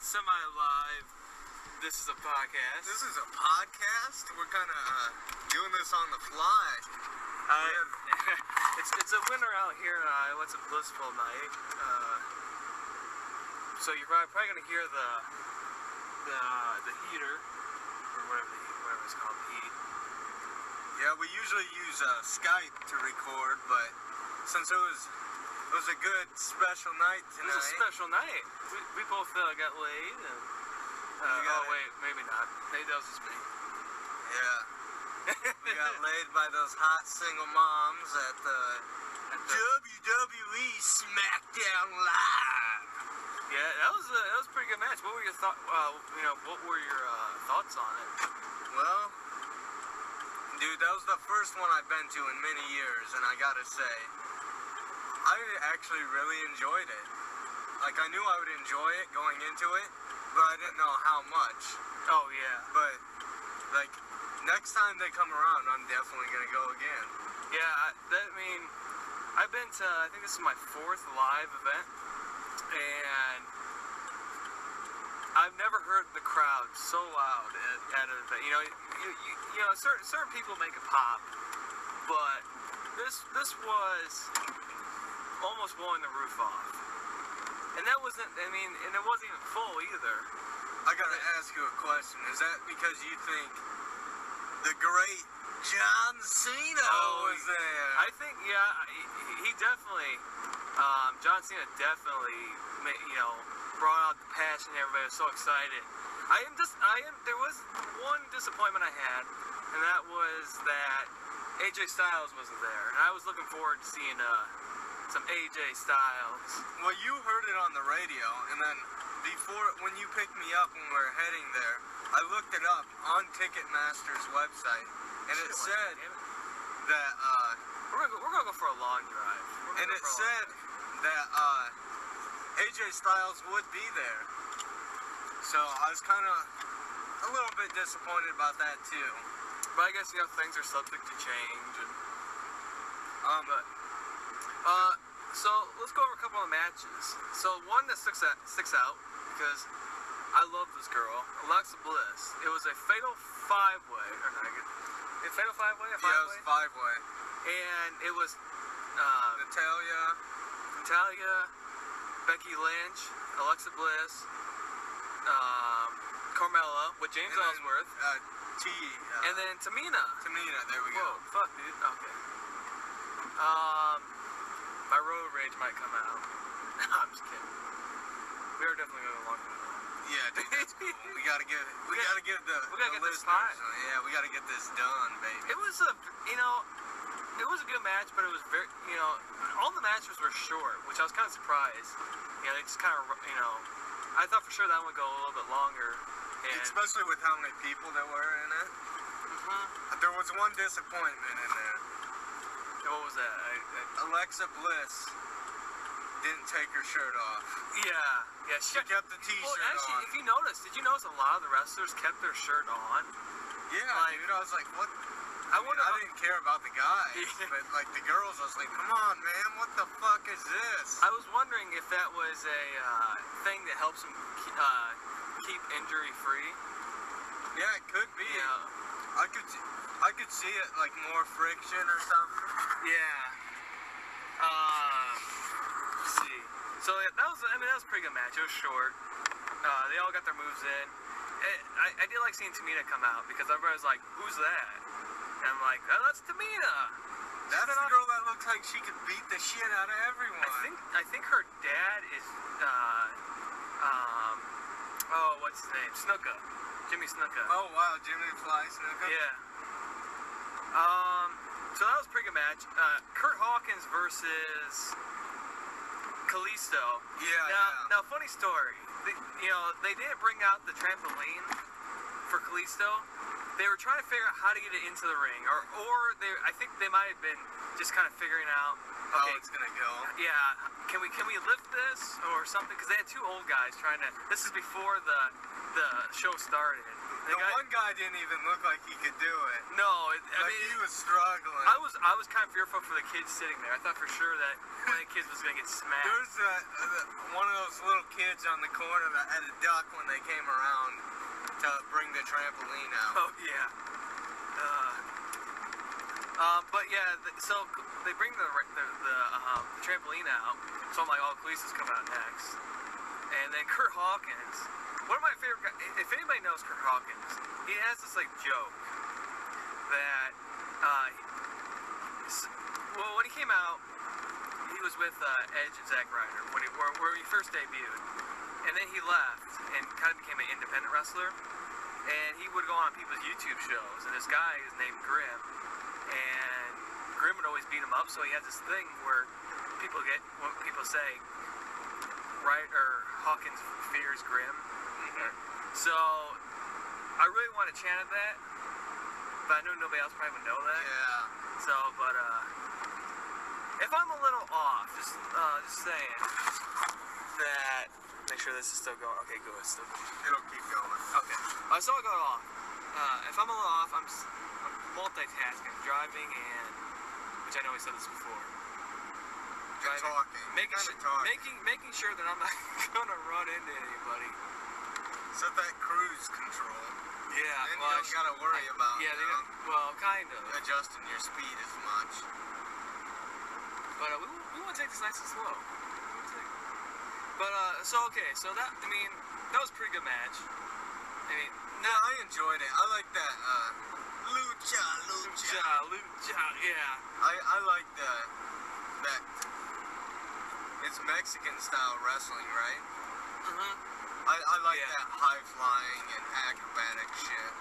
Semi-live. This is a podcast. This is a podcast? We're kind of doing this on the fly. It's a winter out here in Iowa. It's a blissful night. So you're probably going to hear the heater, or whatever it's called, the heat. Yeah, we usually use Skype to record, but since it was a good special night tonight. It was a special night. We both got laid. And, wait, maybe not. Maybe that was just me. Yeah. We got laid by those hot single moms at the WWE SmackdownLive. Yeah, that was a pretty good match. What were your thoughts? What were your thoughts on it? Well, dude, that was the first one I've been to in many years, and I gotta say, I actually really enjoyed it. Like, I knew I would enjoy it going into it, but I didn't know how much. Oh, yeah. But, like, next time they come around, I'm definitely gonna go again. Yeah, I've been to, I think this is my 4th live event, and I've never heard the crowd so loud at an event. You know, certain people make it pop, but this was almost blowing the roof off. And that wasn't, and it wasn't even full either. I gotta ask you a question. Is that because you think the great John Cena was there? I think, yeah, he definitely, John Cena definitely, brought out the passion. Everybody was so excited. There was one disappointment I had, and that was that AJ Styles wasn't there. And I was looking forward to seeing, some AJ Styles. Well, you heard it on the radio, and then when you picked me up when we were heading there, I looked it up on Ticketmaster's website, and it said that we're gonna go for a long drive. And it said that AJ Styles would be there. So I was kind of a little bit disappointed about that too. But I guess things are subject to change, and so let's go over a couple of matches. So one that sticks out because I love this girl, Alexa Bliss. It was a fatal five-way, or not a fatal five-way, Yeah, it was five-way, and it was Natalya, Becky Lynch, Alexa Bliss, Carmella with James Ellsworth, and then Tamina. There we go. Whoa, fuck, dude. Okay. My road rage might come out. I'm just kidding. We are definitely going along with it. Yeah, dude, that's cool. We gotta get the this listeners. Yeah, we gotta get this done, baby. It was a good match, but it was very, all the matches were short, which I was kind of surprised. They just kind of, I thought for sure that one would go a little bit longer. And especially with how many people there were in it. Mm-hmm. There was one disappointment in there. What was that? Alexa Bliss didn't take her shirt off. Yeah. She kept the t-shirt on. Actually, on. Did you notice a lot of the wrestlers kept their shirt on? Yeah, dude, I was like, what? I didn't care about the guys, but like the girls, I was like, come on, man, what the fuck is this? I was wondering if that was a thing that helps them keep injury free. Yeah, it could be. Yeah. I could see it like more friction or something. Yeah. Let's see. So that was a pretty good match. It was short. They all got their moves in. I did like seeing Tamina come out because everybody was like, "Who's that?" And I'm like, "Oh, that's Tamina." That's the girl that looks like she could beat the shit out of everyone. I think her dad is what's his name? Snuka. Jimmy Snuka. Oh wow, Jimmy Fly Snuka. Yeah. So that was a pretty good match. Kurt Hawkins versus Kalisto. Now, funny story. They didn't bring out the trampoline for Kalisto. They were trying to figure out how to get it into the ring, or I think they might have been just kind of figuring out how it's gonna go. Yeah, can we lift this or something? Because they had two old guys trying to. This is before the show started. The one guy didn't even look like he could do it. No, I mean, he was struggling. I was kind of fearful for the kids sitting there. I thought for sure that one of the kids was gonna get smacked. There's one of those little kids on the corner that had a duck when they came around to bring the trampoline out. Oh yeah. But yeah, so they bring the trampoline out. So I'm like, oh, Kalisa's coming out next. And then Kurt Hawkins, one of my favorite guys, if anybody knows Kurt Hawkins, he has this like joke that, well, when he came out, he was with Edge and Zack Ryder where he first debuted. And then he left and kind of became an independent wrestler. And he would go on people's YouTube shows. And this guy is named Grim. And Grim would always beat him up. So he had this thing where when people say, Hawkins fears Grim. Mm-hmm. So I really want to chant that. But I know nobody else probably would know that. Yeah. So, but if I'm a little off, just saying that. Make sure this is still going. Okay, good. It's still going. It'll keep going. Okay. So I'll go off. If I'm a little off, I'm multitasking, driving, and which I know we said this before. Driving, talking. Making sure that I'm not gonna run into anybody. Set that cruise control. Yeah. Then you don't gotta worry about. Yeah. Kind of adjusting your speed as much. But we want to take this nice and slow. But so that was a pretty good match. I mean, I enjoyed it. I like that lucha. Yeah. I like that. It's Mexican style wrestling, right? Mhm. I like that high flying and acrobatic shit.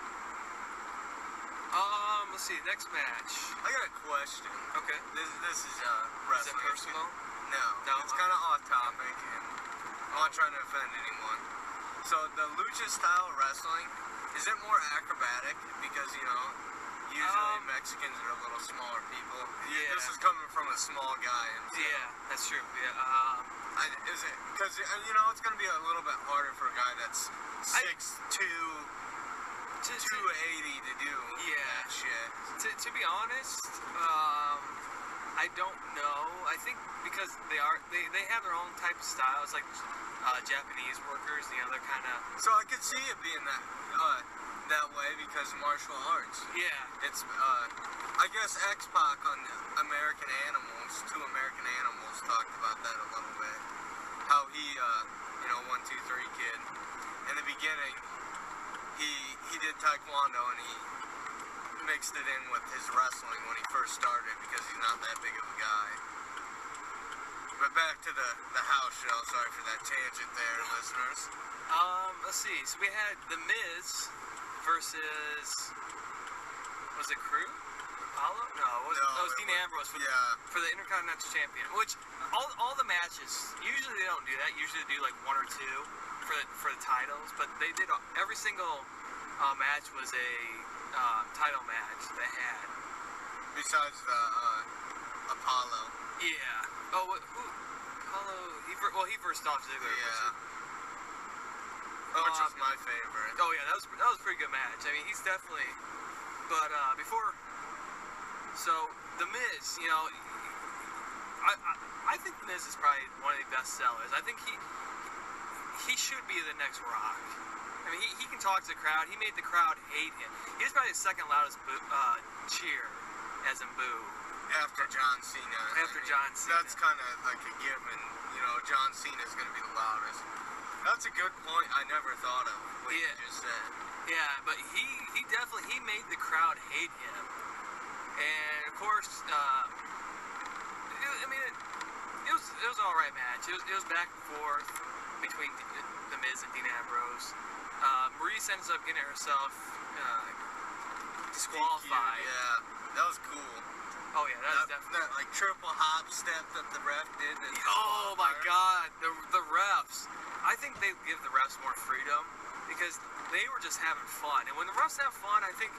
Let's see, next match. I got a question. Okay. This is wrestling. Is it personal? No. It's kind of off topic, and I'm not trying to offend anyone. So the lucha style wrestling, is it more acrobatic? Because usually Mexicans are a little smaller people. Yeah. This is coming from a small guy. Yeah, that's true. Yeah. Is it? Because it's going to be a little bit harder for a guy that's 6'2", 280 to do that shit. To be honest, I don't know. I think because they have their own type of styles, like Japanese workers. They're kind of. So I could see it being that way because martial arts. Yeah. It's I guess X-Pac on American Animals, Two American Animals, talked about that a little bit. How he 1, 2, 3 kid. In the beginning, he did Taekwondo and he mixed it in with his wrestling when he first started because he's not that big of a guy. But back to the house show. Sorry for that tangent there, listeners. Let's see. So we had The Miz versus, was it Crew? Apollo? No, it was Dean Ambrose for the Intercontinental Champion. Which all the matches usually they don't do that. Usually they do like 1 or 2 for the titles. But they did every single match was a title match they had. Besides the Apollo. Yeah. Oh, who? Apollo. He versed Dolph Ziggler. Yeah. Which was my favorite. Oh yeah, that was a pretty good match. I mean, he's definitely. But before. So The Miz, I think The Miz is probably one of the best sellers. I think he should be the next Rock. I mean, he can talk to the crowd. He made the crowd hate him. He's probably the second loudest cheer, as in boo. After John Cena. John Cena. That's kind of like a given. John Cena's going to be the loudest. That's a good point I never thought of, what you just said. Yeah, but he definitely, he made the crowd hate him. And, of course, it was an alright match. It was back and forth between The Miz and Dean Ambrose. Maurice ends up getting herself disqualified. Yeah, that was cool. Oh yeah, that was definitely that like triple hop step that the ref did. Oh my God, the refs. I think they give the refs more freedom because they were just having fun. And when the refs have fun, I think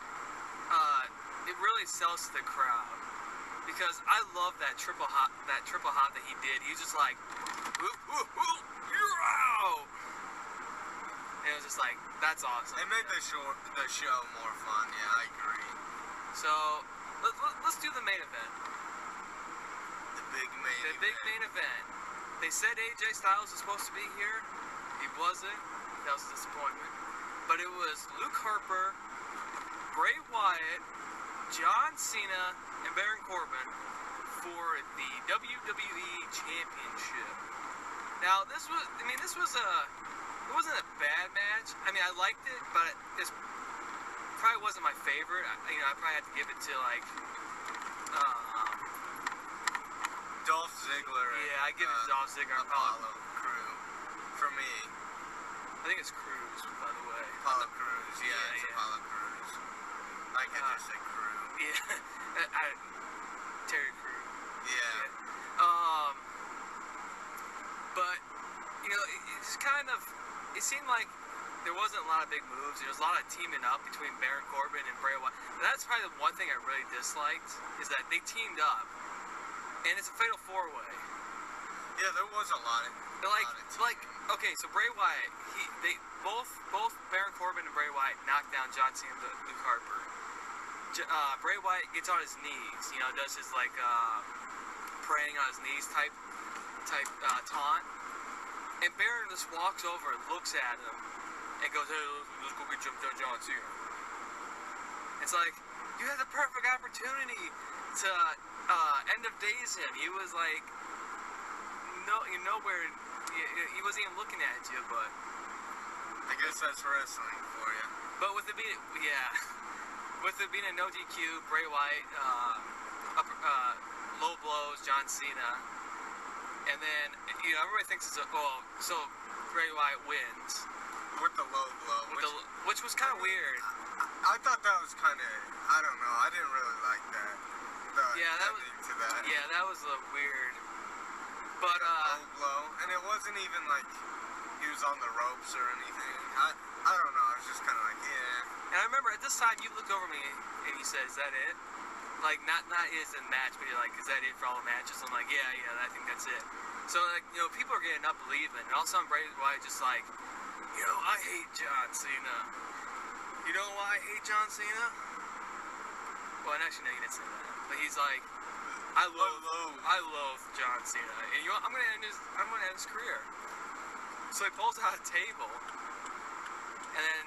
it really sells to the crowd. Because I love that triple hop that he did. He was just like, ooh, ooh, ooh, yeah! And it was just like, that's awesome. It made the show more fun. Yeah, I agree. So let's do the main event. The big main event. They said AJ Styles was supposed to be here. He wasn't. That was a disappointment. But it was Luke Harper, Bray Wyatt, John Cena, and Baron Corbin for the WWE Championship. Now, it wasn't a bad match. I mean, I liked it, but it probably wasn't my favorite. I probably had to give it to, like, Dolph Ziggler. Yeah, I give it to Dolph Ziggler. Apollo Crew. For me. I think it's Cruz, by the way. Apollo Crews. Yeah, it's Apollo Crews. I could just say Crew. Yeah. Terry Crews. Yeah. But, it's kind of, it seemed like there wasn't a lot of big moves. There was a lot of teaming up between Baron Corbin and Bray Wyatt. And that's probably the one thing I really disliked, is that they teamed up. And it's a fatal four-way. Yeah, there was a lot of okay, so Bray Wyatt, both Baron Corbin and Bray Wyatt knocked down John Cena and Luke Harper. Bray Wyatt gets on his knees, does his praying on his knees type taunt. And Baron just walks over and looks at him and goes, "Hey, let's go get John Cena." It's like, you had the perfect opportunity to end of days him. He was like, nowhere. He wasn't even looking at you, but I guess that's wrestling for you. But with it being a no DQ, Bray Wyatt, low blows John Cena, and then everybody thinks so Bray Wyatt wins with the low blow, which was kind of weird. I thought that was kind of, I don't know, I didn't really like that. That was a little weird. But low blow, and it wasn't even like he was on the ropes or anything. I don't know. I was just kind of like, yeah. And I remember at this time you looked over me and you said, "Is that it?" Like not is in the match, but you're like, "Is that it for all the matches?" I'm like, "Yeah, I think that's it." So people are getting up believing, and all of a sudden Bray Wyatt just like, I hate John Cena. You know why I hate John Cena? Well, actually, no, you didn't say that. But he's like, I loathe John Cena, and I'm gonna end his career. So he pulls out a table, and then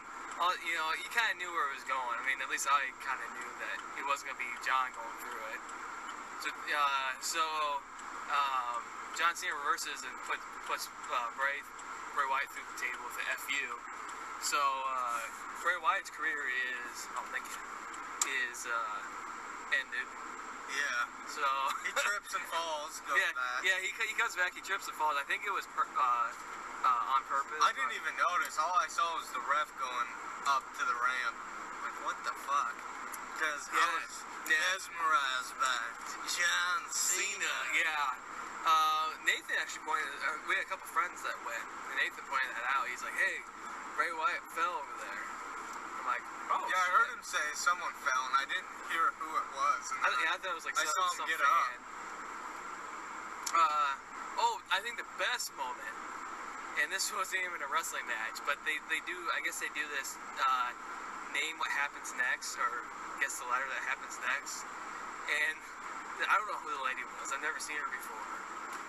you kind of knew where it was going. I mean, at least I kind of knew that it wasn't gonna be John going through it. So John Cena reverses and puts Bray Wyatt through the table with an FU. So Bray Wyatt's career is ended. Yeah. So he trips and falls. Goes back. Yeah. He comes back. He trips and falls. I think it was on purpose. I didn't even notice. All I saw was the ref going up to the ramp. Like, what the fuck? Because I was mesmerized by John Cena. Yeah. Nathan actually pointed. We had a couple friends that went, and Nathan pointed that out. He's like, "Hey, Bray Wyatt fell over there." I'm like, "Oh." Yeah, I heard him say someone fell, and I didn't hear who it was. I thought it was like I saw him get fan. up. I think the best moment, and this wasn't even a wrestling match, but they do. I guess they do this. Name what happens next, or guess the letter that happens next. And I don't know who the lady was. I've never seen her before.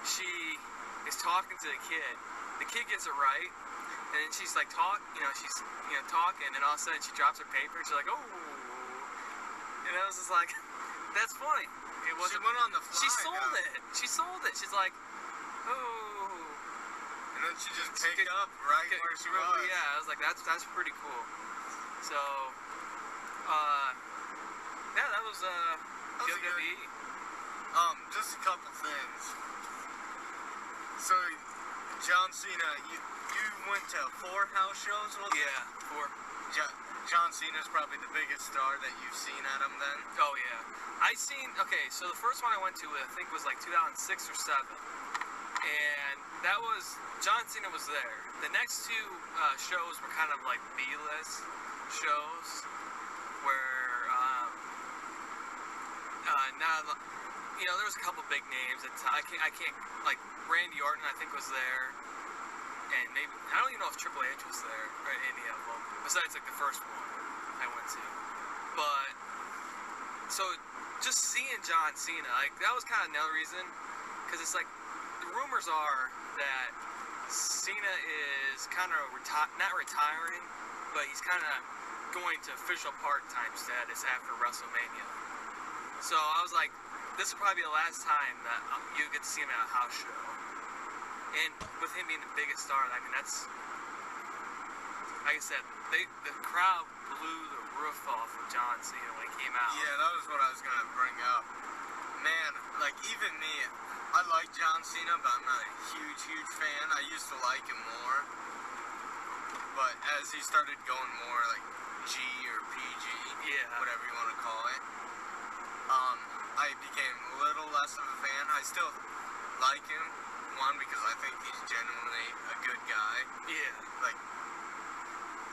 She is talking to the kid. The kid gets it right, and then she's like talking, and all of a sudden she drops her paper. And she's like, "Oh," and I was just like, "That's funny." It wasn't. She went on the fly. She sold it. She's like, "Oh," and then she just picked up right where she was. Yeah, I was like, "That's pretty cool." So, that was WWE. Just a couple things. So, John Cena, you went to 4 house shows, wasn't it? Yeah, 4. John Cena's probably the biggest star that you've seen at him then? Oh, yeah. So the first one I went to, I think, was like 2006 or 7. And that was, John Cena was there. The next 2 shows were kind of like B-list shows, where, there was a couple big names. I can't, like, Randy Orton, I think, was there. and maybe I don't even know if Triple H was there or any of them besides like the first one I went to. But so just seeing John Cena, like that was kind of another reason, because it's like the rumors are that Cena is kind of not retiring, but he's kind of going to official part-time status after WrestleMania. So I was like, this will probably be the last time that you get to see him at a house show. And with him being the biggest star, I mean, that's, like I said, the crowd blew the roof off of John Cena when he came out. Yeah, that was what I was going to bring up. Man, like, even me, I like John Cena, but I'm not a huge fan. I used to like him more. But as he started going more, like, G or PG, Yeah. whatever you want to call it, I became a little less of a fan. I still like him, one, because I think he's genuinely a good guy. Yeah. Like,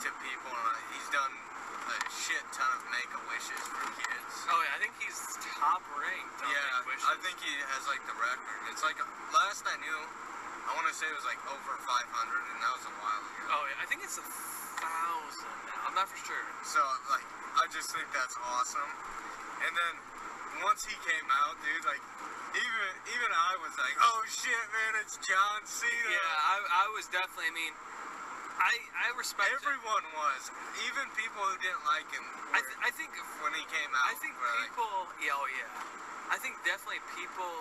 to people, he's done a shit ton of Make-A-Wishes for kids. Oh yeah, I think he's top ranked on Yeah, Make-A-Wishes. I think he has like the record. It's like, last I knew, I want to say it was like over 500, and that was a while ago. Oh yeah, I think it's 1,000 now. I'm not for sure. So, like, I just think that's awesome. And then, once he came out, dude, like, even I was like, oh shit, man, it's John Cena. Yeah, I was definitely, I mean, I respect Everyone was. Even people who didn't like him I think when he came out. I think were like, people, yeah, oh yeah. I think definitely people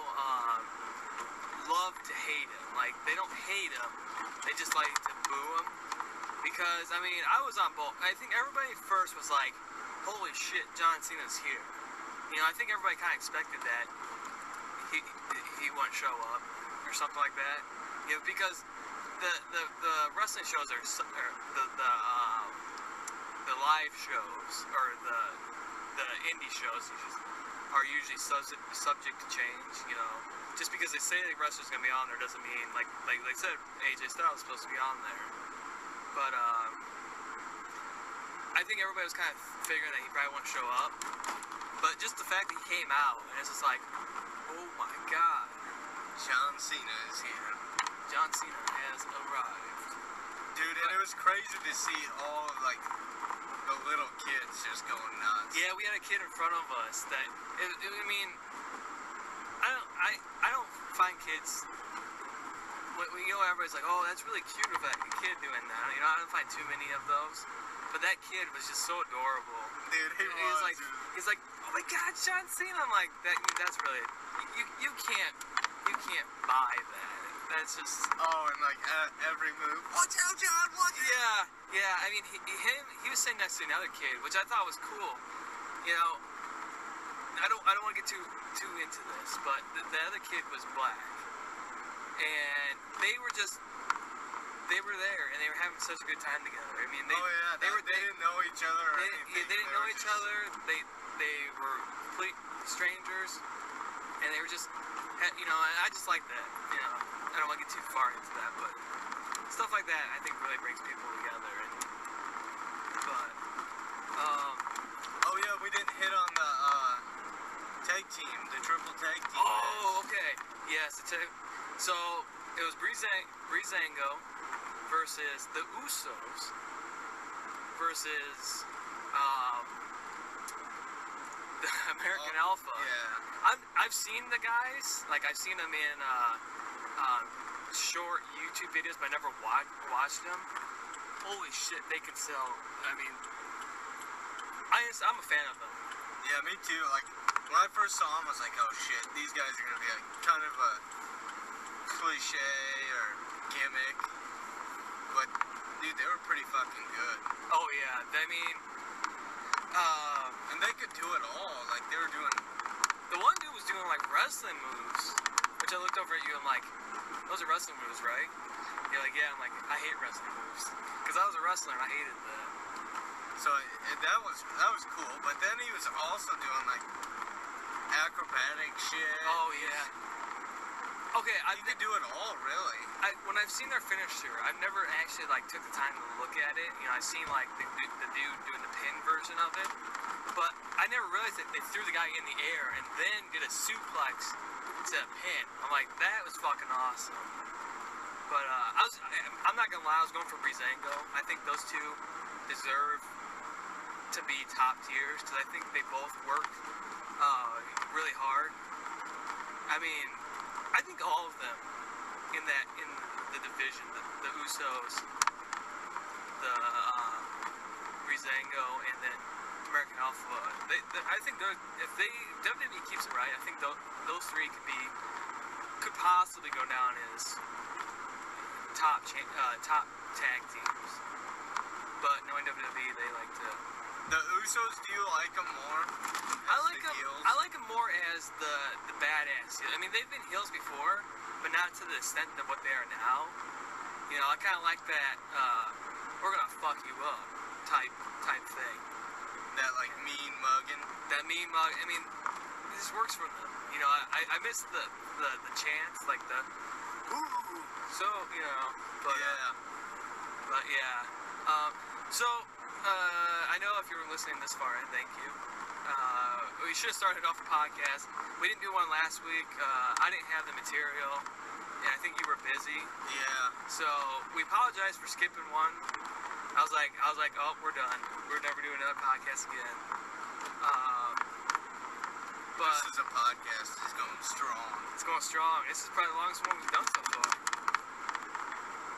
love to hate him. Like, they don't hate him, they just like to boo him. Because, I mean, I was on both. I think everybody first was like, holy shit, John Cena's here. You know, I think everybody kind of expected that he wouldn't show up or something like that. You know, because the wrestling shows are the live shows or the indie shows are usually subject to change. You know, just because they say the wrestler's gonna be on there doesn't mean like they said AJ Styles is supposed to be on there. But I think everybody was kind of figuring that he probably wouldn't show up. But just the fact that he came out and it's just like, oh my god, John Cena is here. John Cena has arrived. Dude, and it was crazy to see all of, like, the little kids just going nuts. Yeah, we had a kid in front of us that, I mean, I don't find kids, you know, everybody's like, oh, that's really cute of like a kid doing that. You know, I don't find too many of those. But that kid was just so adorable. Dude, he's like, oh my god, John Cena. I'm like, that's really, you can't buy that. That's just. Oh, and like every move. Watch out, John! Watch out! Yeah. I mean, he was sitting next to another kid, which I thought was cool. You know, I don't want to get too into this, but the other kid was black, and they were there, and they were having such a good time together. I mean, they didn't know each other. They didn't know each other. They were complete strangers, and they were just, you know, and I just like that. You know, I don't want to get too far into that, but stuff like that I think really brings people together. Oh yeah, we didn't hit on the tag team, the triple tag team. Oh, okay. Yes, so it was Breezango versus the Usos versus the American Alpha. Yeah. I've seen the guys, like I've seen them in short YouTube videos, but I never watched them. Holy shit, they can sell. I mean, I'm a fan of them. Yeah, me too. Like, when I first saw them, I was like, oh shit, these guys are gonna be like kind of a cliche or gimmick. But, dude, they were pretty fucking good. Oh yeah, I mean, and they could do it all. Like, they were doing. The one dude was doing like wrestling moves, which I looked over at you and I'm like, those are wrestling moves, right? You're like, yeah. I'm like, I hate wrestling moves because I was a wrestler and I hated that. So that was cool. But then he was also doing like acrobatic shit. Oh yeah. Okay, you could do it all, really. When I've seen their finisher, I've never actually like took the time to look at it. You know, I've seen like the dude doing the pin version of it, but I never realized that they threw the guy in the air and then did a suplex to a pin. I'm like, that was fucking awesome. But I'm not gonna lie, I was going for Breezango. I think those two deserve to be top tiers because I think they both work really hard. I mean, I think all of them in the division, the Usos, the Breezango, and then American Alpha. I think if WWE keeps it right, I think those three could possibly go down as top tag teams. But knowing WWE, they like to. The Usos, do you like them more? I like them more as the badass. I mean, they've been heels before, but not to the extent of what they are now. You know, I kind of like that. We're gonna fuck you up type thing. That like mean mugging. That mean mug. I mean, this works for them. You know, I miss the chants, like the ooh. So you know, but yeah. I know if you were listening this far, and thank you. We should have started off a podcast. We didn't do one last week. I didn't have the material, and I think you were busy. Yeah. So we apologize for skipping one. I was like, oh, we're done. We're never doing another podcast again. But this is a podcast. It's going strong. It's going strong. This is probably the longest one we've done so far.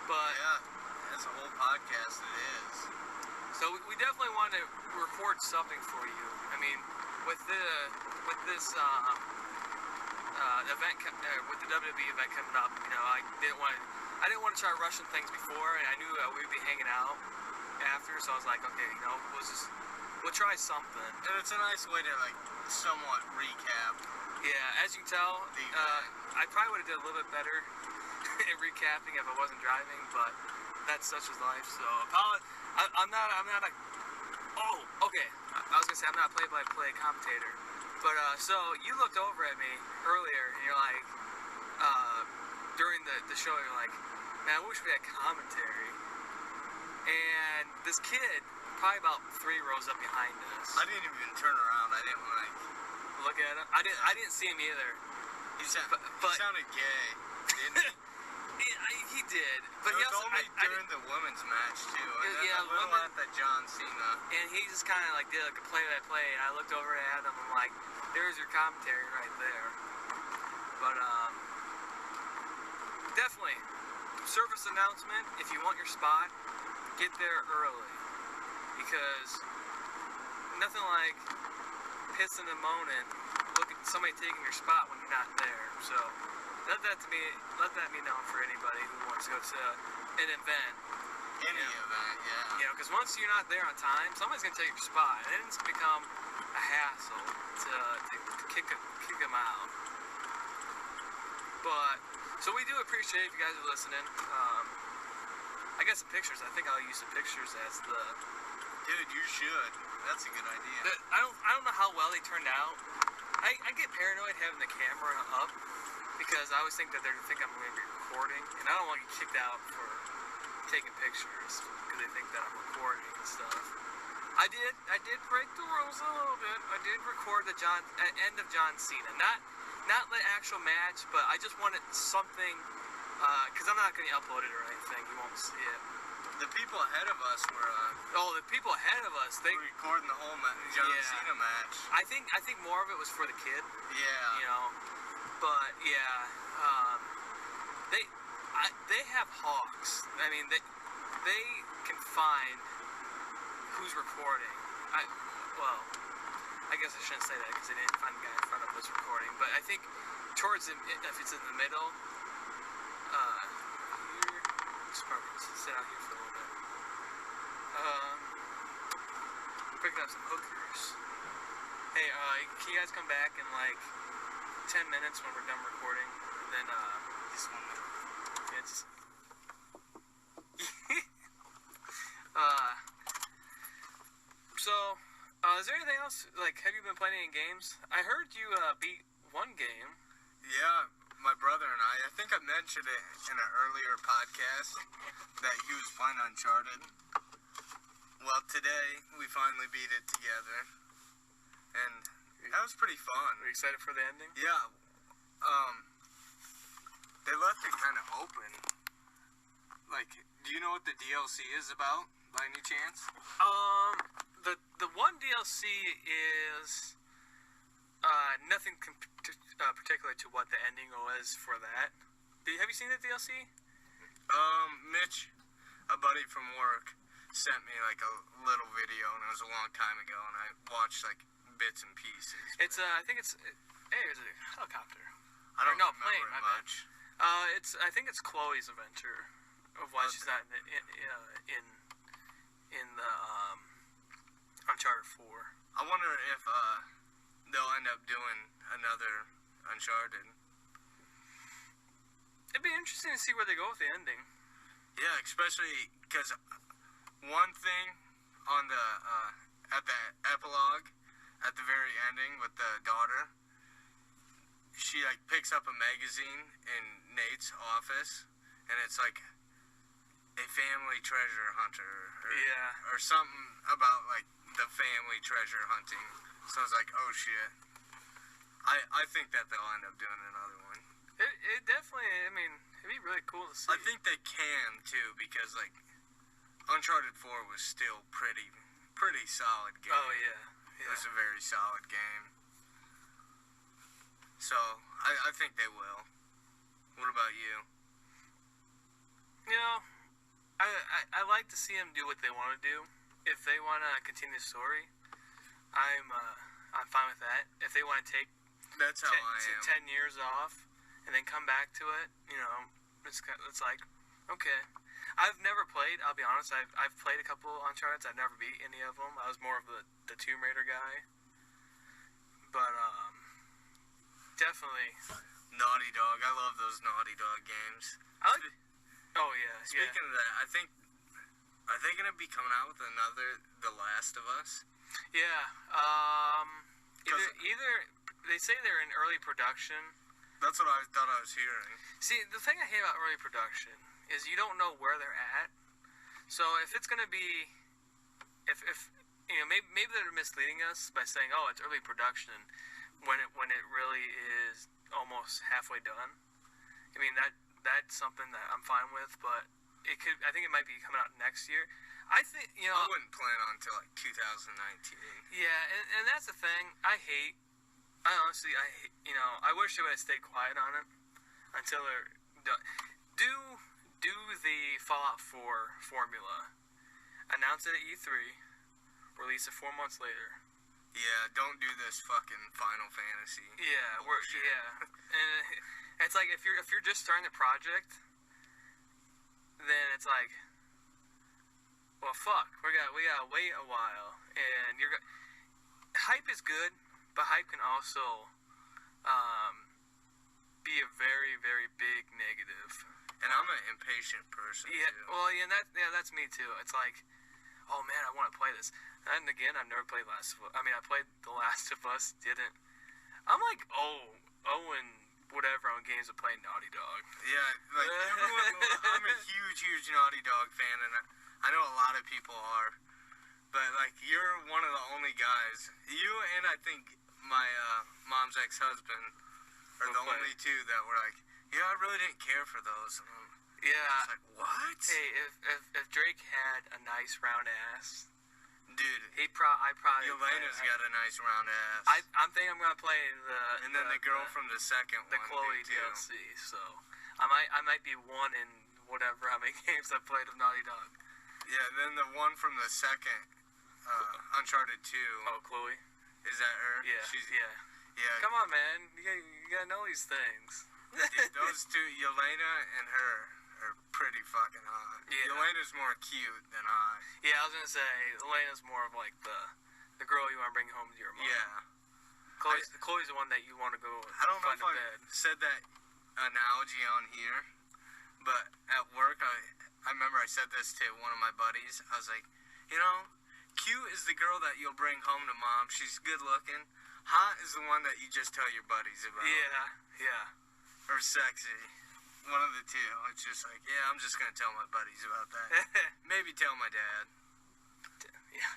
But yeah, as a whole podcast, it is. So we definitely want to record something for you. I mean, with this event, with the WWE event coming up, you know, I didn't want to try rushing things before, and I knew we'd be hanging out after, so I was like, okay, you know, we'll try something. And it's a nice way to like somewhat recap. Yeah, as you can tell, I probably would have did a little bit better in recapping if I wasn't driving, but that's such as life. So I'm not a. Oh, okay. I was gonna say I'm not a play-by-play commentator, but so you looked over at me earlier and you're like, during the show, you're like, man, I wish we had commentary. And this kid, probably about 3 rows up behind us. I didn't even turn around. I didn't like look at him. I didn't see him either. He sounded gay, didn't he? He did, but it was only during the women's match too. Yeah, a little at that John Cena. And he just kind of like did like a play-by-play, and I looked over at him. I'm like, "There's your commentary right there." But definitely, service announcement. If you want your spot, get there early, because nothing like pissing and moaning, look at somebody taking your spot when you're not there. So. Let that be known for anybody who wants to go to an event. Any event, yeah. You know, because once you're not there on time, somebody's gonna take your spot, and then it's gonna become a hassle to kick them out. But so we do appreciate if you guys are listening. I got some pictures. I think I'll use some pictures as the. Dude, you should. That's a good idea. I don't know how well they turned out. I get paranoid having the camera up. Because I always think that they're going to think I'm going to be recording, and I don't want to get kicked out for taking pictures because they think that I'm recording and stuff. I did break the rules a little bit. I did record the end of John Cena, not the actual match, but I just wanted something because I'm not going to upload it or anything. You won't see it. The people ahead of us were. The people ahead of us. They were recording the whole John Cena match. I think more of it was for the kid. Yeah. You know. But yeah, they have hawks. I mean, they can find who's recording. I guess I shouldn't say that because they didn't find the guy in front of us recording. But I think towards if it's in the middle, here, just probably sit out here for a little bit. We're picking up some hookers. Hey, can you guys come back in like 10 minutes when we're done recording, and then just 1 minute. Yeah, just so is there anything else? Like, have you been playing any games? I heard you beat one game. Yeah, my brother and I think I mentioned it in an earlier podcast that he was playing Uncharted. Well, today we finally beat it together, and that was pretty fun. Are you excited for the ending? Yeah. They left it kind of open. like, do you know what the DLC is about by any chance? The one DLC is nothing particular to what the ending was for that. Have you seen the DLC? Mitch, a buddy from work, sent me like a little video, and it was a long time ago, and I watched like bits and pieces. It's I think it's there's a helicopter. I don't no, remember plane, it my bad. much. I think it's Chloe's adventure of why she's not in the Uncharted 4. I wonder if they'll end up doing another Uncharted. It'd be interesting to see where they go with the ending. Yeah, especially because one thing on the at the epilogue, at the very ending with the daughter, she like picks up a magazine in Nate's office, and it's like a family treasure hunter, or something about like the family treasure hunting. So I was like, oh shit. I think that they'll end up doing another one. It definitely, I mean, it'd be really cool to see. I think they can too, because like Uncharted 4 was still pretty solid game. Oh yeah. It was a very solid game. So I think they will. What about you? You know, I like to see them do what they want to do. If they want to continue the story, I'm fine with that. If they want to take That's how I am. 10 years off and then come back to it, you know, it's like, okay. I've never played, I'll be honest, I've played a couple Uncharted. I've never beat any of them. I was more of the Tomb Raider guy. But, definitely. Naughty Dog. I love those Naughty Dog games. Oh, yeah. Speaking of that, are they going to be coming out with another The Last of Us? Yeah. Either they say they're in early production. That's what I thought I was hearing. See, the thing I hate about early production is you don't know where they're at. So if it's going to be, if you know, maybe they're misleading us by saying, oh, it's early production, when it really is almost halfway done. I mean, that's something that I'm fine with, but I think it might be coming out next year. I think, you know, I wouldn't plan on until like 2019. Yeah, and that's the thing. I honestly, you know, I wish they would have stayed quiet on it until they're done. Do the Fallout 4 formula. Announce it at E3. Release it 4 months later. Yeah, don't do this fucking Final Fantasy. Yeah, and it's like if you're just starting the project, then it's like, well, fuck, we gotta wait a while, and hype is good, but hype can also be a very, very big negative. And I'm an impatient person. Yeah, too. well, that's me too. It's like, oh man, I want to play this. And again, I've never played Last of Us. I mean, I played The Last of Us, didn't. I'm like, and whatever on games of playing Naughty Dog. Yeah, like I'm a huge Naughty Dog fan, and I know a lot of people are. But like, you're one of the only guys. You and I think my mom's ex-husband are the only two that were like, yeah, I really didn't care for those. Yeah. I was like, what? Hey, if Drake had a nice round ass, dude, I probably. Elena's got a nice round ass. I'm thinking I'm gonna play and then the girl from the second the one, Chloe too. DLC. So I might be one in whatever how many games I played of Naughty Dog. Yeah, then the one from the second Uncharted 2. Oh, Chloe. Is that her? Yeah. Yeah. Come on, man. You gotta know these things. Dude, those two, Yelena and her, are pretty fucking hot. Yeah. Yelena's more cute than hot. Yeah, I was gonna say Elena's more of like the girl you want to bring home to your mom. Yeah. Chloe's the one that you want to go. I don't know if I said that analogy on here, but at work I remember I said this to one of my buddies. I was like, you know, cute is the girl that you'll bring home to mom. She's good looking. Hot is the one that you just tell your buddies about. Yeah. Or sexy. One of the two. It's just like, yeah, I'm just going to tell my buddies about that. Maybe tell my dad. Yeah.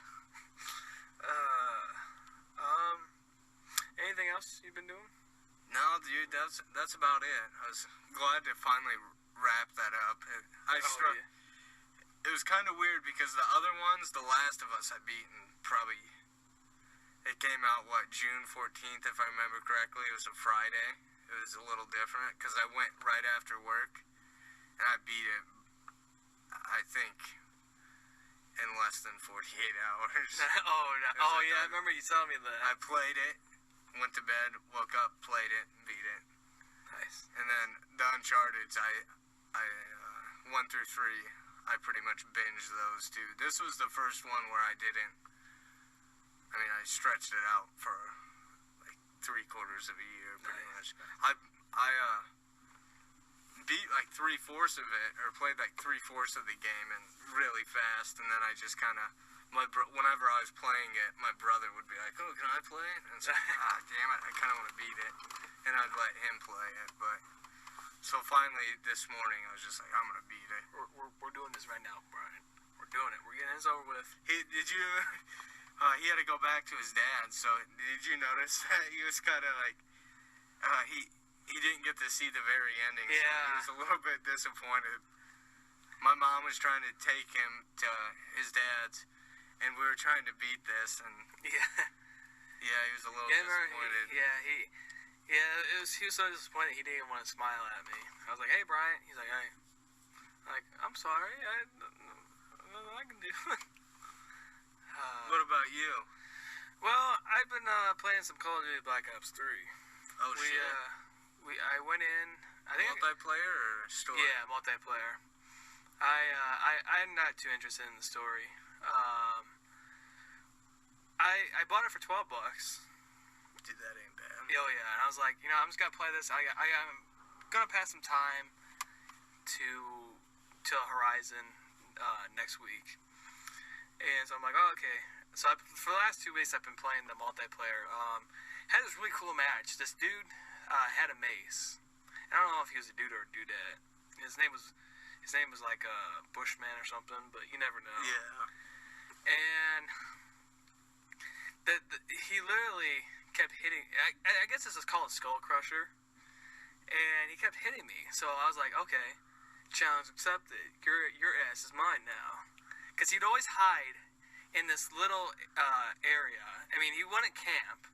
Anything else you've been doing? No, dude, that's about it. I was glad to finally wrap that up. It was kind of weird because the other ones, The Last of Us, I beaten probably. It came out June 14th, if I remember correctly. It was a Friday. It was a little different because I went right after work and I beat it. I think in less than 48 hours. I remember you telling me that. I played it, went to bed, woke up, played it, and beat it. Nice. And then the Uncharted's, I 1 through 3, I pretty much binged those too. This was the first one where I didn't. I mean, I stretched it out for like 3/4 of a year, pretty much. I beat like 3/4 of it, or played like 3/4 of the game, and really fast. And then I just kind of, whenever I was playing it, my brother would be like, "Oh, can I play it?" And it's like, damn it, I kind of want to beat it, and I'd let him play it. But so finally this morning, I was just like, I'm gonna beat it. We're doing this right now, Brian. We're doing it. We're getting this over with. He had to go back to his dad. So did you notice that he was kind of like, he didn't get to see the very ending. Yeah. So he was a little bit disappointed. My mom was trying to take him to his dad's, and we were trying to beat this, and he was a little disappointed. He was so disappointed he didn't even want to smile at me. I was like, "Hey, Brian." He's like, "Hey." I'm like, "I'm sorry. I can do it." What about you? Well, I've been playing some Call of Duty Black Ops 3. Oh, shit. I went in. I think multiplayer or story? Yeah, multiplayer. I'm not too interested in the story. I bought it for $12. Dude, that ain't bad. Oh yeah, and I was like, I'm just gonna play this. I'm gonna pass some time till Horizon next week. And so I'm like, oh, okay. So for the last 2 weeks, I've been playing the multiplayer. Had this really cool match. This dude had a mace. And I don't know if he was a dude or a dudette. His name was like Bushman or something, but you never know. Yeah. And he literally kept hitting. I guess this is called Skull Crusher. And he kept hitting me. So I was like, okay, challenge accepted. Your ass is mine now. Because he'd always hide in this little area. I mean, he wouldn't camp,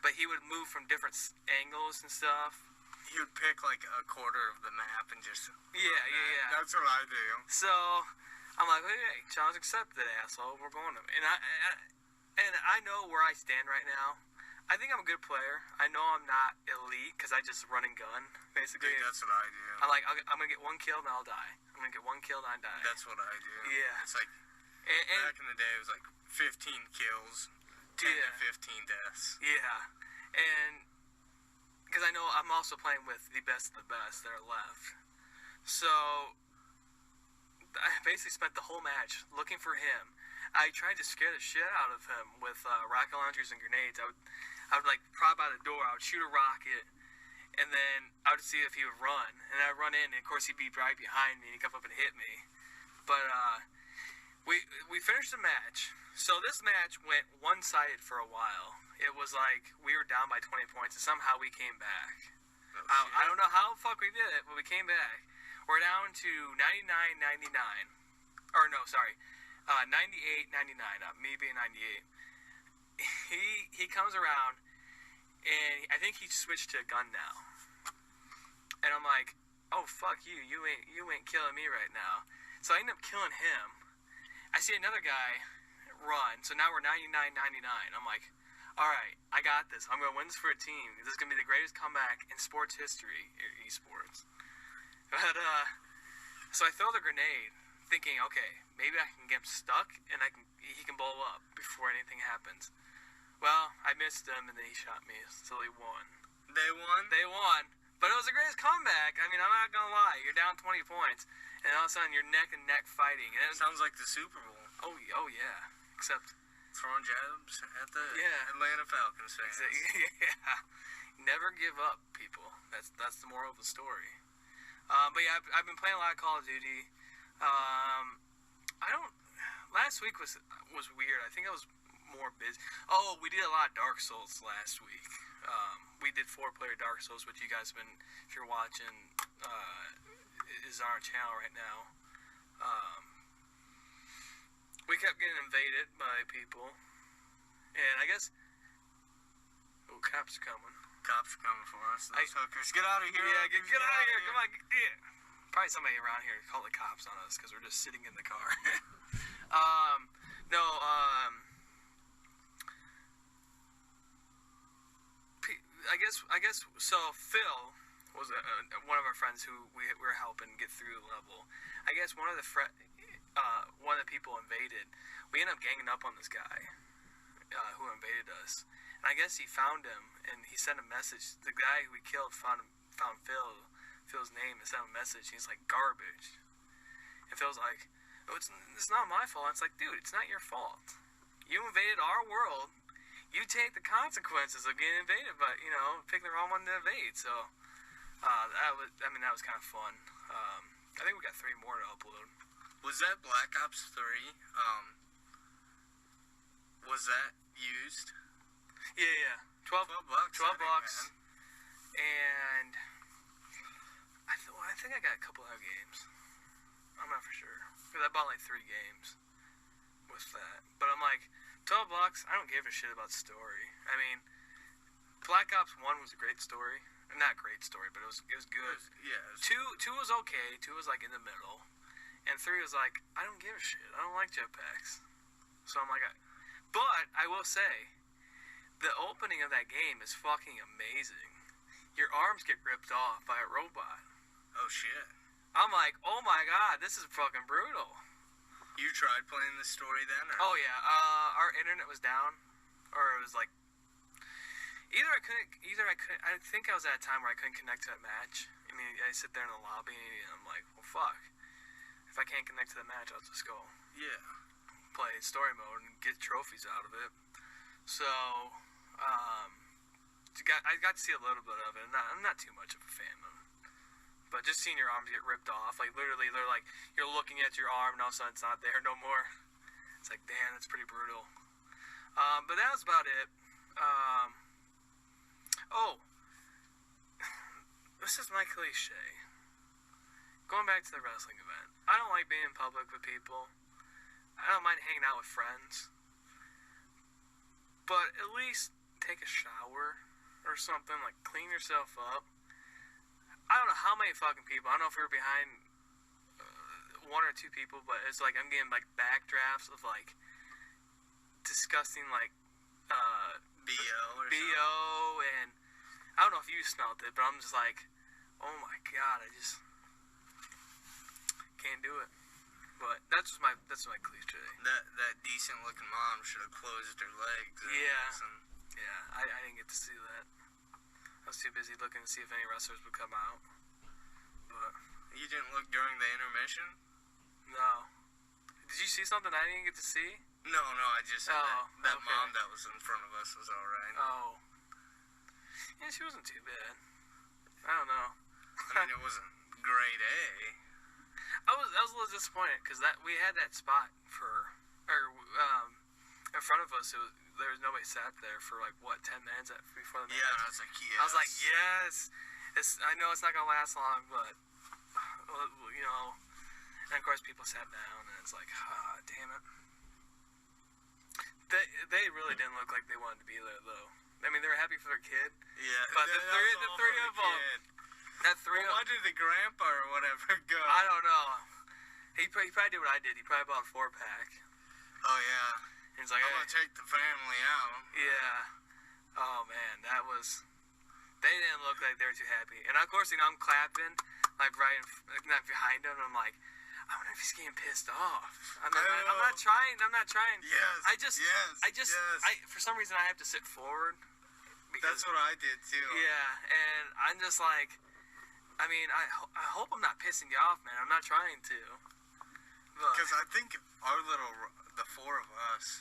but he would move from different angles and stuff. He would pick like a quarter of the map and just... Yeah. That's what I do. So, I'm like, hey, challenge accepted, asshole. We're going to... And I know where I stand right now. I think I'm a good player. I know I'm not elite because I just run and gun, basically. Dude, that's what I do. I'm like, I'm going to get one kill and I'll die. I'm going to get one kill and I die. That's what I do. Yeah. It's like, back in the day, it was like 15 kills, 10 to 15 deaths. Yeah. And because I know I'm also playing with the best of the best that are left. So I basically spent the whole match looking for him. I tried to scare the shit out of him with rocket launchers and grenades. I would like prop out a door. I would shoot a rocket, and then I would see if he would run. And I'd run in, and of course he'd be right behind me, and he'd come up and hit me. But we finished the match. So this match went one-sided for a while. It was like we were down by 20 points, and somehow we came back. I don't know how the fuck we did it, but we came back. We're down to 99-99. Or no, sorry. 98-99, me being 98. He comes around, and I think he switched to a gun now. And I'm like, oh fuck you, you ain't killing me right now. So I end up killing him. I see another guy run, so now we're 99-99. I'm like, all right, I got this. I'm gonna win this for a team. This is gonna be the greatest comeback in sports history, esports. But so I throw the grenade, thinking, okay, maybe I can get him stuck and he can blow up before anything happens. Well, I missed him and then he shot me, so he won. They won? They won. But it was the greatest comeback. I mean, I'm not gonna lie. You're down 20 points, and all of a sudden you're neck and neck fighting. And it sounds like the Super Bowl. Oh yeah. Except throwing jabs at the Atlanta Falcons fans. Yeah. Never give up, people. That's the moral of the story. But yeah, I've been playing a lot of Call of Duty. Last week was weird. I think I was more busy. Oh, we did a lot of Dark Souls last week. We did 4-player Dark Souls, which you guys have been, if you're watching, is is on our channel right now. We kept getting invaded by people, and I guess, cops are coming. Cops are coming for us. Those hookers, get out of here. Yeah, get out of here. Come on. Yeah. Probably somebody around here called the cops on us because we're just sitting in the car. I guess. So Phil was one of our friends who we were helping get through the level. I guess one of the people invaded. We ended up ganging up on this guy who invaded us, and I guess he found him and he sent a message. The guy who we killed found Phil's name and sent him a message. He's like, garbage. And Phil's like, oh, it's not my fault. It's like, dude, it's not your fault. You invaded our world. You take the consequences of getting invaded, but pick the wrong one to invade. So that was kind of fun. I think we got 3 more to upload. Was that Black Ops 3? Was that used? Yeah. $12 bucks. And I think I got a couple other games. I'm not for sure. Because I bought like 3 games with that. But I'm like, $12, I don't give a shit about story. I mean, Black Ops 1 was a great story. Not great story, but it was good. Two was okay. 2 was like in the middle. And 3 was like, I don't give a shit. I don't like jetpacks. So I'm like, but I will say, the opening of that game is fucking amazing. Your arms get ripped off by a robot. Oh shit. I'm like, oh my god, this is fucking brutal. You tried playing this story then? Or? Oh yeah, our internet was down, or it was like, either I couldn't. I think I was at a time where I couldn't connect to that match. I mean, I sit there in the lobby and I'm like, well, fuck. If I can't connect to the match, I'll just go. Yeah. Play story mode and get trophies out of it. So, I got to see a little bit of it. I'm not too much of a fan of it. But just seeing your arms get ripped off, like literally, they're like, you're looking at your arm and all of a sudden it's not there no more. It's like, damn, that's pretty brutal. But that was about it. This is my cliche. Going back to the wrestling event. I don't like being in public with people. I don't mind hanging out with friends. But at least take a shower or something, like clean yourself up. I don't know how many fucking people. I don't know if we were behind 1 or 2 people, but it's like I'm getting like backdrafts of like disgusting like BO and I don't know if you smelled it, but I'm just like, oh my god, I just can't do it. But that's my cliche. That decent looking mom should have closed her legs. Yeah, I didn't get to see that. I was too busy looking to see if any wrestlers would come out. But you didn't look during the intermission? No. Did you see something I didn't get to see? No, I just said that mom that was in front of us was alright. Oh. Yeah, she wasn't too bad. I don't know. I mean, it wasn't grade A. I was a little disappointed because we had that spot in front of us. There was nobody sat there for like 10 minutes before the match. Yeah, I was like, yes. I was like, yes. I know it's not gonna last long, but and of course people sat down, and it's like, damn it. They really didn't look like they wanted to be there though. I mean, they were happy for their kid. Yeah, but the three of them. Why did the grandpa or whatever go? I don't know. He probably did what I did. He probably bought a 4-pack. Oh yeah. And he's like, I'm gonna take the family out. Yeah. Oh man, they didn't look like they were too happy. And of course, I'm clapping like not behind him. And I'm like, I wonder if he's getting pissed off. I'm not trying. Yes. For some reason I have to sit forward. That's what I did too. Yeah, and I'm just like, I mean, I hope I'm not pissing you off, man. I'm not trying to. Because I think the 4 of us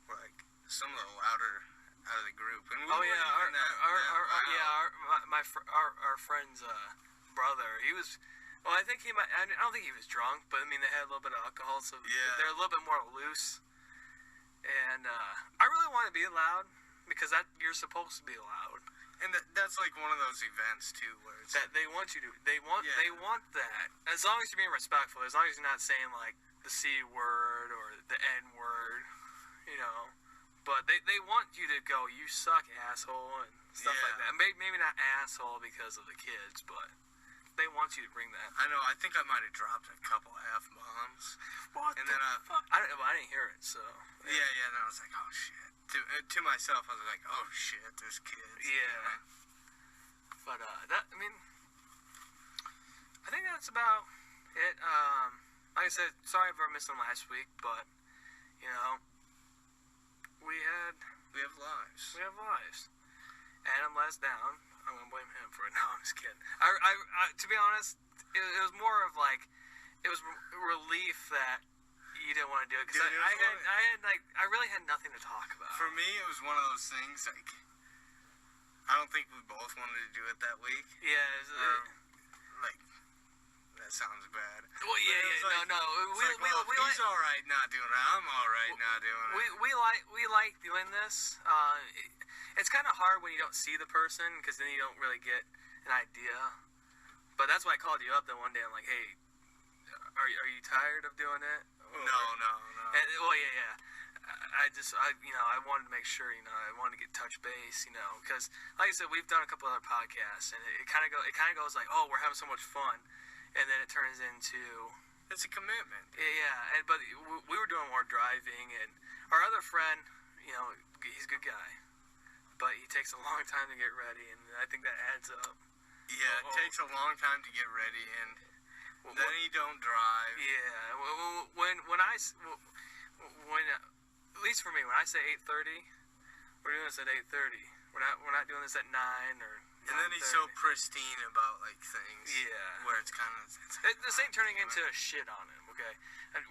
were like some of the louder out of the group. And we our friend's brother, he was. Well, I think I don't think he was drunk, but I mean they had a little bit of alcohol, so they're a little bit more loose. And I really want to be loud because you're supposed to be loud. And that's like one of those events too, where it's that they want you to. They want that. As long as you're being respectful. As long as you're not saying like the C word or the N word, you know. But they want you to go, you suck, asshole, and stuff like that. Maybe not asshole because of the kids, but they want you to bring that. I know. I think I might have dropped a couple F-bombs. What and the then fuck? I didn't hear it, so. Yeah. And I was like, oh shit. To myself, I was like, oh shit, this kid. Yeah. But I think that's about it. Like I said, sorry for missing last week, but you know, we have lives. And I'm less down. I'm gonna blame him for it. No, I'm just kidding. I to be honest, it was more of like, it was relief that you didn't want to do it, because I really had nothing to talk about. For me, it was one of those things, like, I don't think we both wanted to do it that week. Yeah. Like, that sounds bad. Well, yeah, no. He's alright not doing it. I'm alright not doing it. We like doing this. It's kind of hard when you don't see the person, because then you don't really get an idea. But that's why I called you up then one day. I'm like, hey, are you tired of doing it? No. And, well, yeah. I wanted to make sure, I wanted to get touch base, because, like I said, we've done a couple other podcasts, and it kind of goes like, oh, we're having so much fun, and then it turns into, it's a commitment. Yeah, but we were doing more driving, and our other friend, he's a good guy, but he takes a long time to get ready, and I think that adds up. Yeah, it takes a long time to get ready, and then you don't drive. Yeah, at least for me, when I say 8:30, we're doing this at 8:30. We're not doing this at 9 or. And then he's so pristine about like things. Yeah. Where it's kind of. This ain't turning into a shit on him, okay? And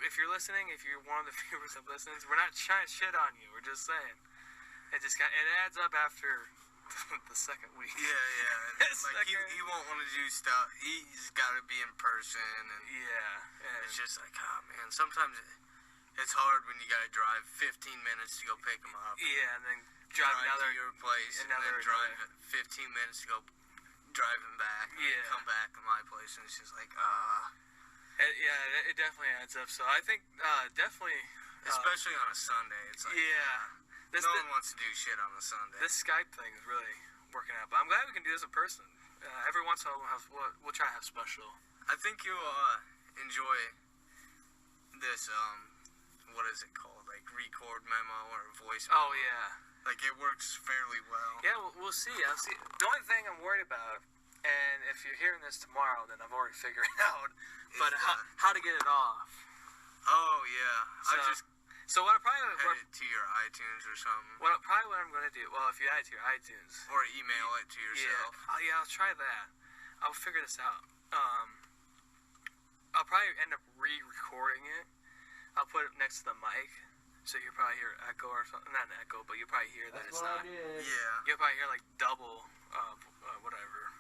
if you're listening, if you're one of the viewers that listens, we're not trying to shit on you. We're just saying. It adds up after the second week. Yeah. Like he won't want to do stuff. He's got to be in person, and it's just like, oh man, sometimes it's hard when you gotta drive 15 minutes to go pick him up. Yeah, and then drive to your place, and then drive 15 minutes to go drive him back, and then come back to my place, and it's just like, it definitely adds up. So I think definitely, especially on a Sunday, it's like, no one wants to do shit on a Sunday. This Skype thing is really working out, but I'm glad we can do this in person. Every once in a while we'll try to have special. I think you'll enjoy this, what is it called, like record memo or voice memo. Oh yeah, like it works fairly well. Yeah, we'll see. I'll see. The only thing I'm worried about, and if you're hearing this tomorrow, then I've already figured it out, but how to get it off. Oh yeah, So what I probably add it to your iTunes or something. What I'm going to do, well, if you add it to your iTunes. Or email it to yourself. Yeah, I'll try that. I'll figure this out. I'll probably end up re-recording it. I'll put it next to the mic, so you'll probably hear echo or something. Not an echo, but you'll probably hear that it's not. Yeah. You'll probably hear like double, whatever.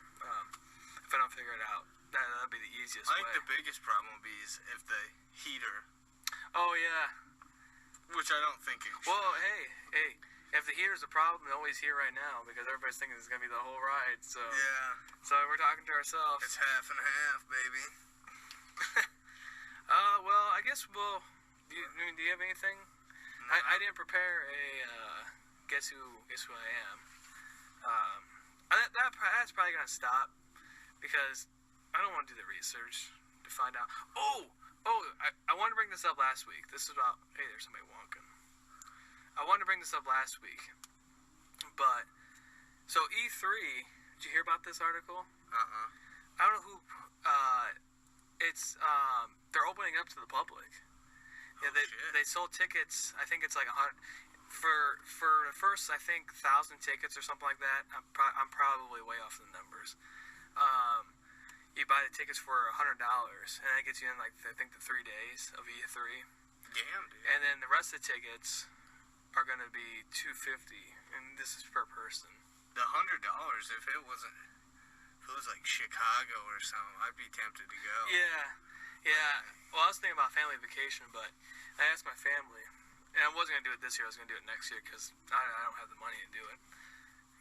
If I don't figure it out, that'd be the easiest way. I think the biggest problem will be is if the heater. Oh yeah. Which I don't think it should. Well, hey, if the heater's a problem, nobody's here right now because everybody's thinking it's going to be the whole ride, so... Yeah. So we're talking to ourselves. It's half and half, baby. Well, I guess we'll... Do you have anything? No. I didn't prepare a, guess who I am. That's probably going to stop because I don't want to do the research to find out. I wanted to bring this up last week. This is about... Hey, there's somebody walking. I wanted to bring this up last week. But... So, E3... Did you hear about this article? Uh-uh. I don't know who... It's... They're opening up to the public. Yeah, they sold tickets... I think it's like 100... For the first, I think, 1,000 tickets or something like that. I'm probably way off the numbers. You buy the tickets for $100, and that gets you in, like, I think the 3 days of E3. Damn, dude. And then the rest of the tickets are going to be $250, and this is per person. The $100, if it was like Chicago or something, I'd be tempted to go. Yeah. Well, I was thinking about family vacation, but I asked my family, and I wasn't going to do it this year. I was going to do it next year because I don't have the money to do it.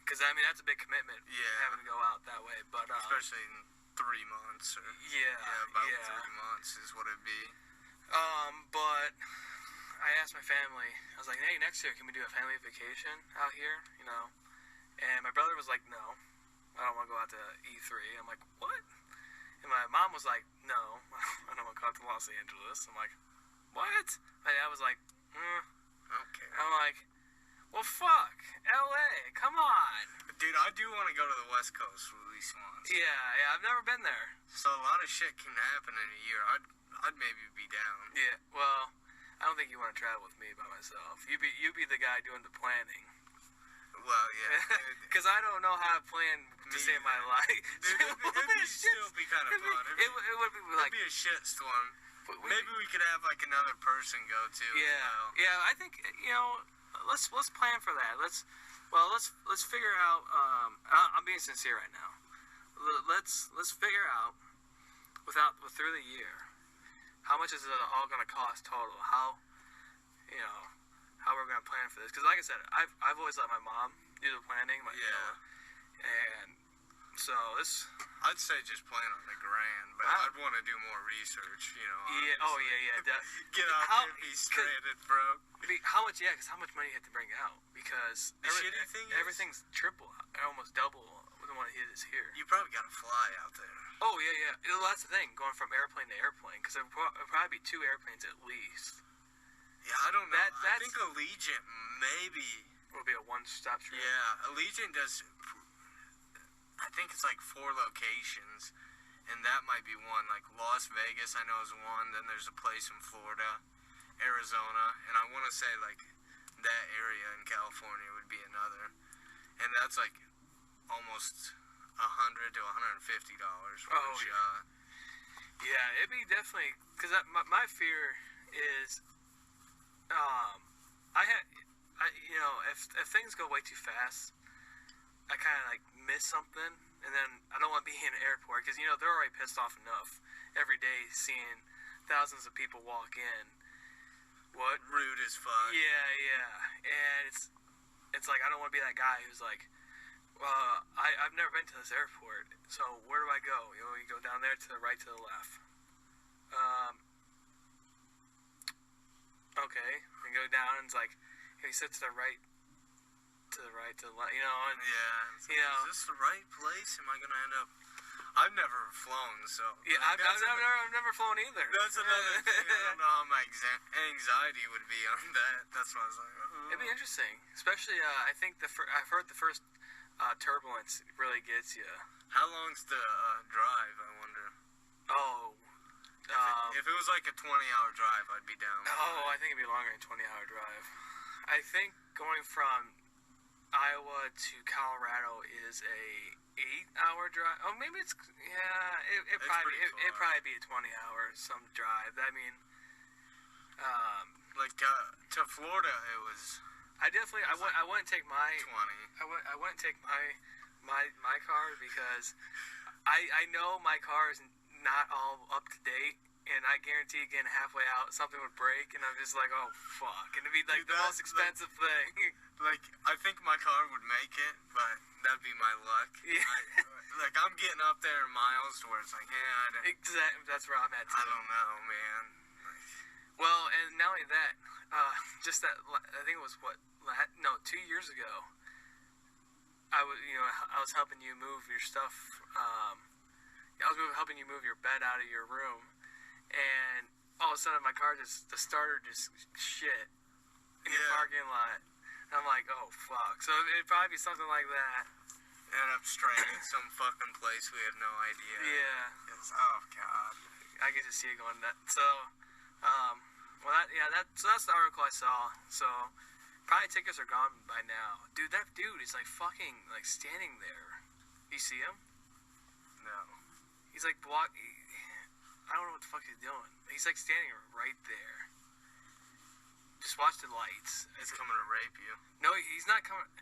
Because, I mean, that's a big commitment. Yeah. Having to go out that way. But, especially in 3 months. Or, yeah. About 3 months is what it'd be. But I asked my family, I was like, hey, next year, can we do a family vacation out here? You know? And my brother was like, no, I don't want to go out to E3. I'm like, what? And my mom was like, no, I don't want to go out to Los Angeles. I'm like, what? My dad was like, Okay. I'm like, well, fuck, LA, come on. Dude, I do want to go to the West Coast at least once. Yeah, I've never been there. So a lot of shit can happen in a year. I'd maybe be down. Yeah, well, I don't think you want to travel with me by myself. You be the guy doing the planning. Well, yeah. Because I don't know how to plan to save my life. Dude, it'd still be kind of fun. It would be like... It'd be a shitstorm. Maybe we could have like another person go too. Yeah, yeah. I think let's plan for that. Let's figure out. I'm being sincere right now. Let's figure out through the year how much is it all going to cost total. How we're going to plan for this. Because like I said, I've always let my mom do the planning. And so this. I'd say just plan on the grand, but I'd want to do more research, Yeah. Oh, yeah. Get out there and be stranded, bro. How much? Yeah, because how much money you have to bring out? Because the shitty thing is, everything's triple, almost double than what it is here. You probably got to fly out there. Oh yeah. Well, that's the thing, going from airplane to airplane, because it'll probably be 2 airplanes at least. Yeah, I don't know. I think Allegiant maybe will be a one-stop trip. Yeah, Allegiant does. I think it's like 4 locations, and that might be one. Like Las Vegas, I know is one. Then there's a place in Florida, Arizona, and I want to say like that area in California would be another. And that's like almost $100 to $150 for a shot. Yeah, it'd be definitely, because my fear is, if things go way too fast, I kind of like miss something, and then I don't want to be in an airport because they're already pissed off enough every day seeing thousands of people walk in. What? Rude as fuck. Yeah, and it's like I don't want to be that guy who's like, I've never been to this airport, so where do I go? You go down there to the right, to the left. Okay, and go down, and it's like, he sits to the right. To the right, to the left, and is this the right place? Am I gonna end up? I've never flown, so yeah, I've never flown either. That's another thing. I don't know how my anxiety would be on that. That's why I was like, it'd be interesting, especially I think I've heard the first turbulence really gets you. How long's the drive? I wonder. Oh. If it was like a 20-hour drive, I'd be down. Oh, I think it'd be longer than a 20-hour drive. I think going from Iowa to Colorado is a 8-hour drive. Oh, maybe it'd probably be a 20-hour some drive. I mean, like to Florida, it was. I wouldn't take my 20. I wouldn't take my car because I know my car is not all up to date. And I guarantee getting halfway out, something would break, and I'm just like, oh, fuck. And it'd be like the most expensive thing. Like, I think my car would make it, but that'd be my luck. Yeah. I'm getting up there in miles to where it's like, Exactly. That's where I'm at, too. I don't know, man. Well, and not only that, just that, I think it was 2 years ago, I was helping you move your stuff. I was helping you move your bed out of your room. And all of a sudden, my car the starter just shit in the parking lot. And I'm like, oh, fuck. So it'd probably be something like that. End up stranded in some fucking place we have no idea. Yeah. Oh, God. I get to see it going that. So, that's the article I saw. So, probably tickets are gone by now. Dude, that dude is like fucking like standing there. You see him? No. He's like I don't know what the fuck he's doing. He's like standing right there. Just watch the lights. He's coming to rape you. No, he's not coming.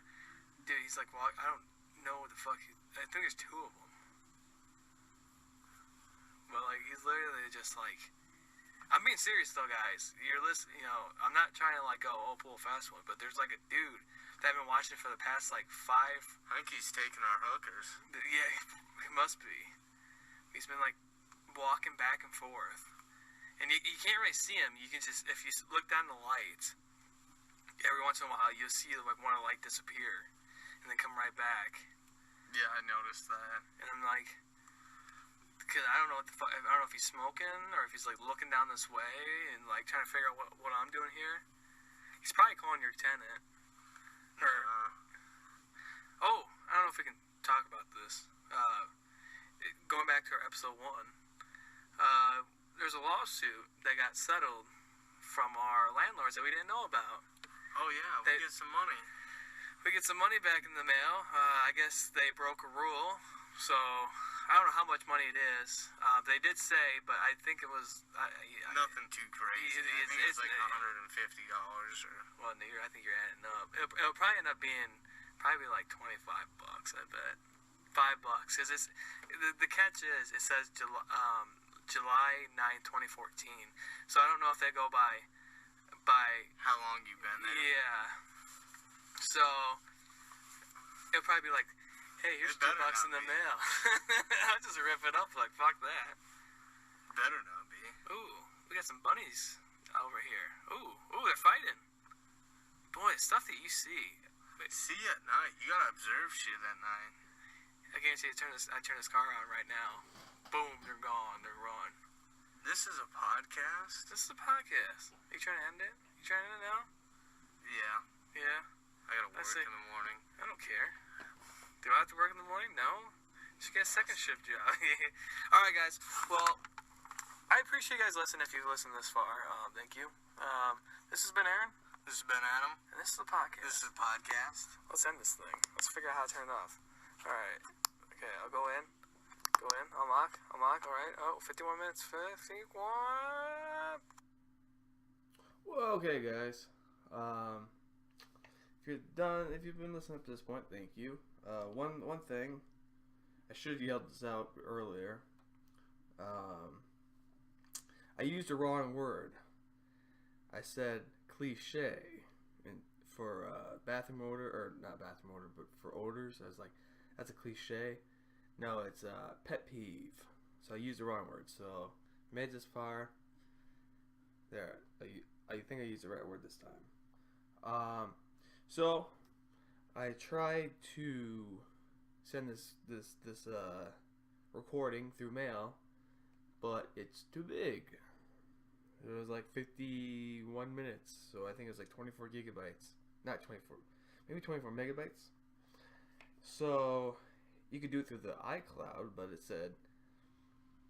Dude, he's like, I don't know what the fuck. I think there's 2 of them. But like, he's literally just like. I'm being serious though, guys. You're listening. I'm not trying to like go pull a fast one, but there's like a dude. that I've been watching for the past like 5. I think he's taking our hookers. Yeah, he must be. He's been like walking back and forth, and you can't really see him. You can just, if you look down the light, every once in a while you'll see like one of the light disappear, and then come right back. Yeah, I noticed that. And I'm like, because I don't know what the fuck. I don't know if he's smoking or if he's like looking down this way and like trying to figure out what I'm doing here. He's probably calling your tenant. Or, oh, I don't know if we can talk about this. Going back to our episode 1, there's a lawsuit that got settled from our landlords that we didn't know about. Oh yeah, we get some money. We get some money back in the mail. I guess they broke a rule, so I don't know how much money it is. They did say, but I think it was nothing too crazy. I think it's like $150 or. Well, I think you're adding up. It'll probably end up being probably like $25. I bet $5 because it's the catch is it says July 9, 2014. So I don't know if they go by how long you've been there. Yeah. So it'll probably be like, hey, here's $2 in the mail. I'll just rip it up like fuck that. Better not be. Ooh, we got some bunnies over here. Ooh, they're fighting. Boy, stuff that you see. See at night. You gotta observe shit at night. I guarantee you I turn this car on right now. Boom, they're gone. They're run. This is a podcast? This is a podcast. Are you trying to end it? You trying to end it now? Yeah. Yeah? I gotta work in the morning. I don't care. Do I have to work in the morning? No. You should get a second shift job. Alright, guys. Well, I appreciate you guys listening if you've listened this far. Thank you. This has been Aaron. This has been Adam. And this is the podcast. This is a podcast. Let's end this thing. Let's figure out how to turn it off. Alright. Okay, I'll go in. Go in. Unlock. Alright. Oh, 51 minutes. 51. Well, okay, guys. If you're done, if you've been listening up to this point, thank you. One thing, I should have yelled this out earlier. I used the wrong word. I said cliche for bathroom odor, or not bathroom odor, but for odors. I was like, that's a cliche. No, it's a pet peeve. So I used the wrong word. So made this far. There, I think I used the right word this time. So I tried to send this recording through mail, but it's too big. It was like 51 minutes, so I think it was like 24 gigabytes. Not 24, maybe 24 megabytes. So you could do it through the iCloud, but it said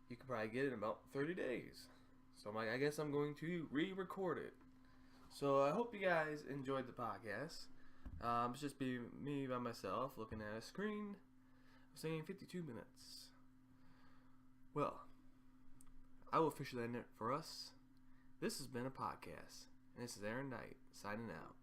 you could probably get it in about 30 days. So I'm like, I guess I'm going to re-record it. So I hope you guys enjoyed the podcast. It's just be me by myself looking at a screen saying 52 minutes. Well, I will officially end it for us. This has been a podcast, and this is Aaron Knight signing out.